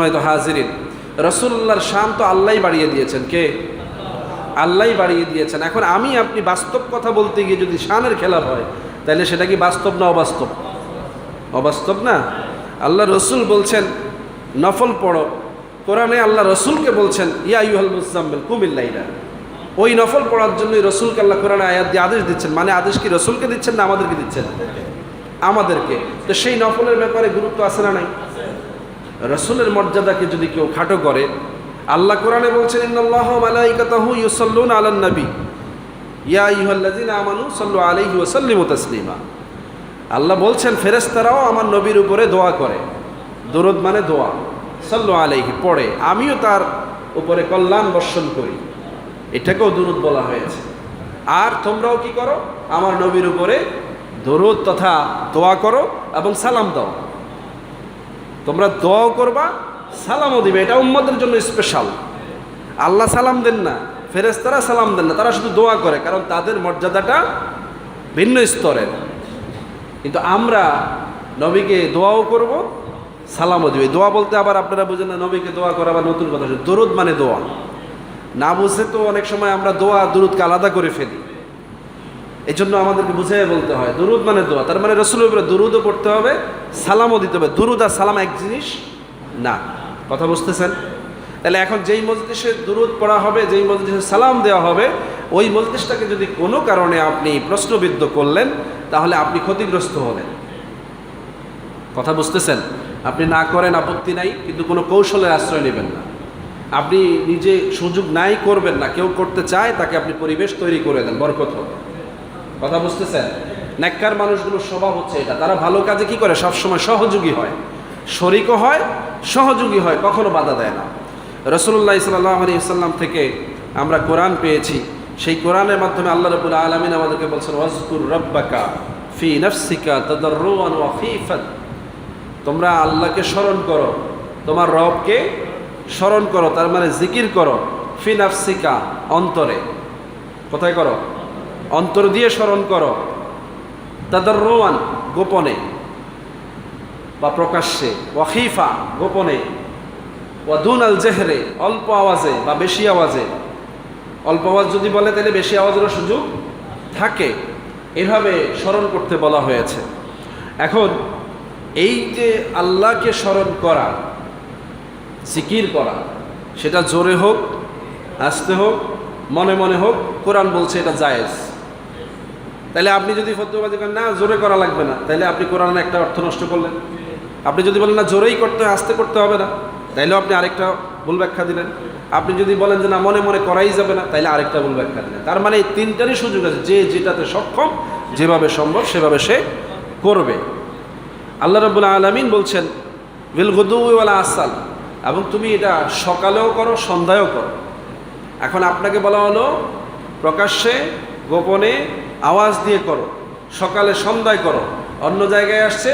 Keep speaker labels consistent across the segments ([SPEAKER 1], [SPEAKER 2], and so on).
[SPEAKER 1] সম্মানিত হাজিরিন, রাসূলুল্লাহর শান তো আল্লাহই বাড়িয়ে দিয়েছেন। কে? আল্লাহই বাড়িয়ে দিয়েছেন। এখন আমি আপনি বাস্তব কথা বলতে গিয়ে যদি শানের খেলাফ হয়, তাহলে সেটা কি বাস্তব না অবাস্তব? অবাস্তব না? আল্লাহ রসুল বলছেন নফল পড়ো, কোরআনে আল্লাহ রসুলকে বলছেন ইয়া আইয়ুহাল মুযাম্মিল কুমিল লাইলা। ওই নফল পড়ার জন্যই রসুলকে আল্লাহ কোরআনে আয়াত দিয়ে আদেশ দিচ্ছেন। মানে আদেশ কি রসুলকে দিচ্ছেন না আমাদেরকে দিচ্ছেন? আমাদেরকে। তো সেই নফলের ব্যাপারে গুরুত্ব আছে না নাই? রসুলের মর্যাদাকে যদি কেউ খাটো করে, আল্লাহ কোরআনে বলছেন ইন্নাল্লাহা ওয়া মালাইকাতাহু ইউসাল্লুনা আলান নবী ইয়া আইয়ুহাল্লাযীনা আমানু সাল্লু আলাইহি ওয়া সাল্লিমু তাসলিমা। আল্লাহ বলছেন ফেরেশতারাও আমার নবীর উপরে দোয়া করে। দরুদ মানে দোয়া, সাল্লু আলাইহি পড়ে, আমিও তার উপরে কল্যাণ বর্ষণ করি, এটাকেও দরুদ বলা হয়েছে। আর তোমরাও কি করো? আমার নবীর উপরে দরুদ তথা দোয়া করো এবং সালাম দাও। তোমরা দোয়াও করবা, সালামও দিবে। এটা উম্মতের জন্য স্পেশাল। আল্লাহ সালাম দেন না, ফেরেশতারা সালাম দেন না, তারা শুধু দোয়া করে, কারণ তাদের মর্যাদাটা ভিন্ন স্তরের। কিন্তু আমরা নবীকে দোয়াও করব, সালামও দিবে। দোয়া বলতে আবার আপনারা বুঝেন না, নবীকে দোয়া করা আবার নতুন কথা। দরুদ মানে দোয়া না বুঝে তো অনেক সময় আমরা দোয়া দরুদকে আলাদা করে ফেলি। এই জন্য আমাদেরকে বুঝিয়ে বলতে হয় দরুদ মানে দোয়া। তার মানে রসুলের উপরে দরুদও পড়তে হবে, সালামও দিতে হবে। দরুদ আর সালাম এক জিনিস না। কথা বুঝতেছেন? তাহলে এখন যেই মজলিসে দরুদ পড়া হবে, যেই মজলিসে সালাম দেওয়া হবে, ওই মজলিসটাকে যদি কোনো কারণে আপনি প্রশ্নবিদ্ধ করলেন, তাহলে আপনি ক্ষতিগ্রস্ত হলেন। কথা বুঝতেছেন? আপনি না করেন আপত্তি নাই, কিন্তু কোনো কৌশলের আশ্রয় নেবেন না। আপনি নিজে সুযোগ নাই করবেন না, কেউ করতে চায় তাকে আপনি পরিবেশ তৈরি করে দেন, বরকত হবে। কথা বুঝতেছেন? নেককার মানুষগুলোর স্বভাব হচ্ছে এটা, তারা ভালো কাজে কি করে? সবসময় সহযোগী হয়, শরীকও হয়, সহযোগী হয়, কখনো বাধা দেয় না। রাসূলুল্লাহ সাল্লাল্লাহু আলাইহি ওয়াসাল্লাম থেকে আমরা কোরআন পেয়েছি। সেই কোরআনের মাধ্যমে আল্লাহ রাব্বুল আলামিন আমাদেরকে বলছেন ওয়াজকুর রাব্বাকা ফি নাফসিকা তাদাররুআন ওয়া খীফাত। তোমরা আল্লাহকে স্মরণ করো, তোমার রবকে স্মরণ করো, তার মানে জিকির করো। ফি নাফসিকা অন্তরে। কোথায় করো? অন্তর দিয়ে স্মরণ করো। তাদাররুআন গোপনে বা প্রকাশ্যে, ওয়া খীফা গোপনে, ওয়া দুনাল জেহরে অল্প আওয়াজে বা বেশি আওয়াজে। অল্প আওয়াজ যদি বলে তাহলে বেশি আওয়াজেরও সুযোগ থাকে। এভাবে স্মরণ করতে বলা হয়েছে। এখন এই যে আল্লাহকে স্মরণ করা, জিকির করা, সেটা জোরে হোক, আস্তে হোক, মনে মনে হোক, কোরআন বলছে এটা জায়েজ। তাহলে আপনি যদি ফতোয়াবাজি করেন না জোরে করা লাগবে না, তাহলে আপনি কোরআনের একটা অর্থ নষ্ট করলেন। আপনি যদি বলেন না জোরেই করতে হয়, আস্তে করতে হবে না, তাইলেও আপনি আরেকটা ভুল ব্যাখ্যা দিলেন। আপনি যদি বলেন যে না মনে মনে করাই যাবে না, তাইলে আরেকটা ভুল ব্যাখ্যা দিলেন। তার মানে এই তিনটারই সুযোগ আছে, যে যেটাতে সক্ষম, যেভাবে সম্ভব সেভাবে সে করবে। আল্লাহ রাব্বুল আলামিন বলছেন বিল গুদুওয়ি ওয়াল আসাল, এবং তুমি এটা সকালেও করো, সন্ধ্যায়ও করো। এখন আপনাকে বলা হলো প্রকাশ্যে, গোপনে, আওয়াজ দিয়ে করো, সকালে সন্ধ্যায় করো। অন্য জায়গায় আসছে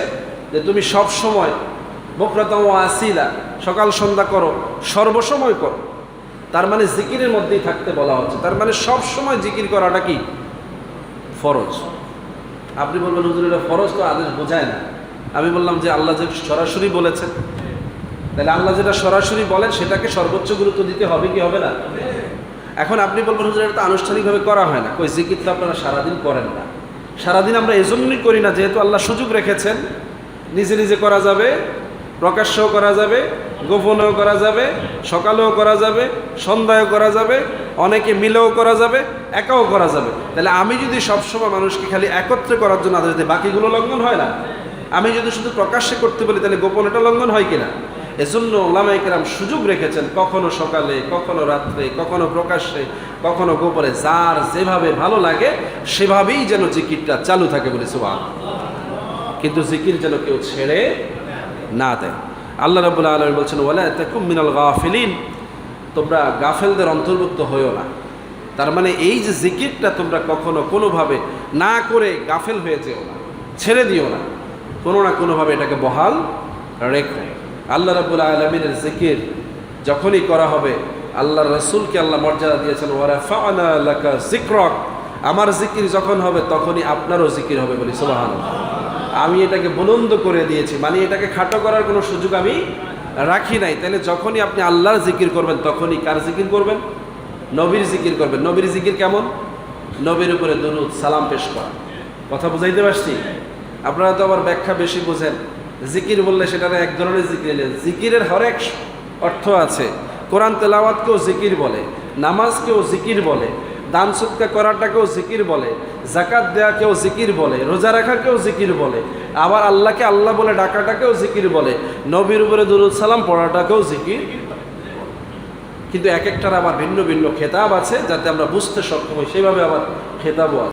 [SPEAKER 1] যে তুমি সব সময় বকরাতাও আসিলা, সকাল সন্ধ্যা করো, সর্বসময় করো। তার মানে জিকিরের মধ্যেই থাকতে বলা হচ্ছে। তার মানে সব সময় জিকির করাটা কি ফরজ। আপনি বলবেন হুজুর এটা ফরজ তো আদেশ বোঝায় না। আমি বললাম যে আল্লাহ যে সরাসরি বলেছেন, তাহলে আল্লাহ যেটা সরাসরি বলেন সেটাকে সর্বোচ্চ গুরুত্ব দিতে হবে কি হবে না? এখন আপনি বলবেন হুজুর এটা তো আনুষ্ঠানিকভাবে করা হয় না। কই জিকির তো আপনারা সারাদিন করেন না। সারাদিন আমরা এজন্যই করি না, যেহেতু আল্লাহ সুযোগ রেখেছেন। নিজে নিজে করা যাবে, প্রকাশ্যও করা যাবে, গোপনেও করা যাবে, সকালেও করা যাবে, সন্ধ্যায়ও করা যাবে, অনেকে মিলেও করা যাবে, একাও করা যাবে। তাহলে আমি যদি সবসময় মানুষকে খালি একত্রে করার জন্য আদেশ দিই, বাকিগুলো লঙ্ঘন হয় না? আমি যদি শুধু প্রকাশ্যে করতে বলি, তাহলে গোপনেটা লঙ্ঘন হয় কিনা? এজন্য ওলামায়ে কেরাম সুযোগ রেখেছেন, কখনো সকালে, কখনো রাত্রে, কখনো প্রকাশ্যে, কখনো গোপনে, যার যেভাবে ভালো লাগে সেভাবেই যেন জিকিরটা চালু থাকে বলে সুবহানাল্লাহ। কিন্তু জিকির যেন কেউ ছেড়ে না দেয়। আল্লাহ রাব্বুল আলামিন বলছেন ওয়ালা তাকুম মিনাল গাফিলিন, তোমরা গাফেলদের অন্তর্ভুক্ত হইও না। তার মানে এই যে জিকিরটা তোমরা কখনো কোনোভাবে না করে গাফেল হয়ে যেও না, ছেড়ে দিও না, কোনো না কোনোভাবে এটাকে বহাল রেখো। আল্লাহ রাব্বুল আলামিনের জিকির যখনই করা হবে, আল্লাহর রাসূলকে আল্লাহ মর্যাদা দিয়েছেন ওয়া রাফা'না লাকা যিকরাক, আমার জিকির যখন হবে তখনই আপনারও জিকির হবে বলি সুবহানাল্লাহ। আমি এটাকে বুলন্দ করে দিয়েছি, মানে এটাকে খাটো করার কোনো সুযোগ আমি রাখি নাই, তাহলে যখনই আপনি আল্লাহর জিকির করবেন তখনই কার জিকির করবেন? নবীর জিকির করবেন। নবীর জিকির কেমন? নবীর উপরে দরুদ সালাম পেশ করা। কথা বুঝাইতে পারছি? আপনারা তো আবার ব্যাখ্যা বেশি বোঝেন। জিকির বললে সেটার এক ধরনের জিকির নেই, জিকিরের হরেক অর্থ আছে। কোরআন তেলাওয়াতকেও জিকির বলে, নামাজকেও জিকির বলে, দান সদকা করাটাকেও জিকির বলে, জাকাত দেওয়াকেও জিকির বলে, রোজা রাখাকেও জিকির বলে, আবার আল্লাহকে আল্লাহ বলে ডাকাটাকেও জিকির বলে, নবীর উপরে দুরূদ সালাম পড়াটাকেও জিকির। কিন্তু এক একটার আবার ভিন্ন ভিন্ন খেতাব আছে, যাতে আমরা বুঝতে সক্ষম হই, সেভাবে আবার খেতাবও আছে।